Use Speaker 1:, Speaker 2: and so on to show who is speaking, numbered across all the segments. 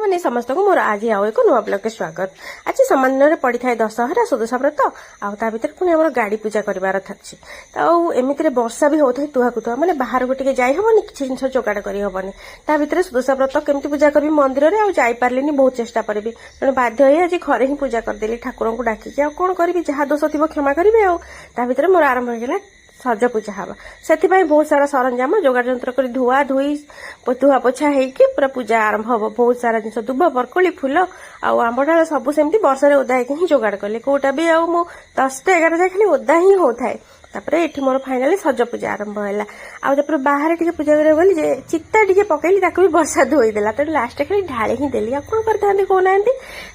Speaker 1: ମାନେ ସମସ୍ତଙ୍କୁ मोर आज आउ एक नुआ ब्लॉग के स्वागत। आज समान दिन पड़ी था दशहरा सुदशा व्रत आउ ता भीतर पुणी आम गाड़ी पूजा करार थी एमती वर्षा भी होता है तुहा कुआ मैंने बाहर को टे जाहबनी किसी जिन जोगाड़ करहबनी ता भीतर सुदशा व्रत केमती पूजा करी मंदिर में आईपारे बहुत चेष्टा करी तेणु बाध्य आज घरे ही पूजा करदेली ठाकुर को डाकिकी आ कौन करी जहाँ दोष थी क्षमा करेंगे आ भीतर मोर आरंभ हो सज पूजा हाँ से बहुत सारा सरंजाम जोगाड़ जंत्र कर धुआ धुई धुआ पोछा होगी पूरा पूजा आरंभ हम बहुत सारा जिन दुब बरकोली फूल आंब डाल सब सेमती वर्षा ओदा ही जोगाड़ कले कौटा भी आ 10टा 11 जाए खाली ओदा ही होता है तापर एठी मोर फाइनाली सज पूजा आरंभ है आपर बाहर टी पूजा करा गली चिता टी पकईली भी वर्षा धोईदेला तेणु लास्ट खाली ढाली ही देली आ कौन करते कहना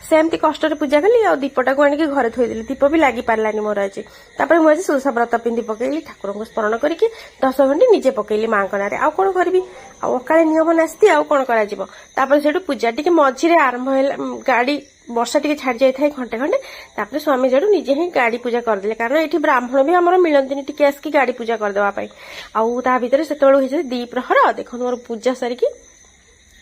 Speaker 1: सेमती कष्ट पूजा कली आ दीपटा को आनिक घरे थोईदेली दीप भी लगी पारानी मोर आज तापर मुझे सुदशा व्रत पिंधि पकईली ठाकुर को स्मरण करके 10 घंटे निजे पकईली माँ ना आ कौन करी अकाले नियम नास्ती आ कौन कर पूजा टी मझे आरंभ है गाड़ी वर्षा टी छाड़ जाए घंटे घंटे तापर स्वामी जेडू निजे ही गाड़ी पूजा करदे कारण ये ब्राह्मण भी आम मिलती टी आसिक गाड़ी पूजा करदेवाई आउ ता भीतर से 2 प्रहर देखो मोर पूजा सारिकी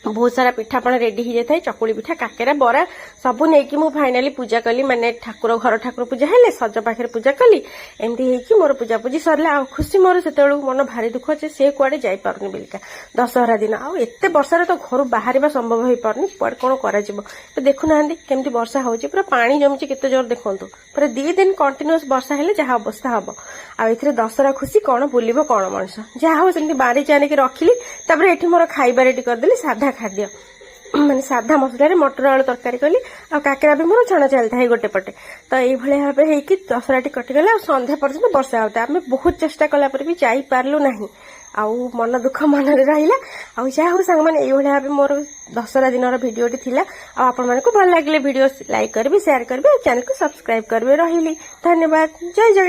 Speaker 1: बहुत सारा पिठापण रेडी हो जाए चकुली पिठा काकेरा बरा सबू नहीं मु फाइनाली पूजा कली माने ठाकुर घर ठाकुर पूजा है सज पाखे पूजा कली एमती है मोर पूजा पूजी सरला आ खुशी मोर से मन भारी दुख अच्छे से कुआडे जाई पारुनी बिलिका दशहरा दिन आउ एते वर्षा तो घर बाहर संभव हो पारनी कुआडे कौन कर देखुना केमती वर्षा होची पूरा पानी जमुची केते जोर देखु पूरा 2 दिन कंटिन्यूअस वर्षा हेले जहाँ अवस्था हम आउ दशहरा खुशी कौन बुलिबो कौन मनुष्य जहाँ हो सेमती बारी चानिक रखिली तापर एठी मोर खाइबा रेडी करदेली साधा खाद्य माने साधा मसला मटर आलू तरकारी कली आ काकेरा भी मोर छणा चलता है गोटे पटे तो ये भाव होगी दशहरा कटिगला संध्या पर्यटन वर्षा होता आम बहुत चेष्टा कलापर भी जाई पारलु नहीं आउ मन दुख मन में रहा आउ जहाँ हो सांग मैंने ये भाव मोर दशहरा दिन भिडियोटी थिला आ आपण मानकु भल लागिले वीडियो लाइक करबे शेयर करबे चैनल को सब्सक्राइब करबे रहिली धन्यवाद जय जगन्नाथ।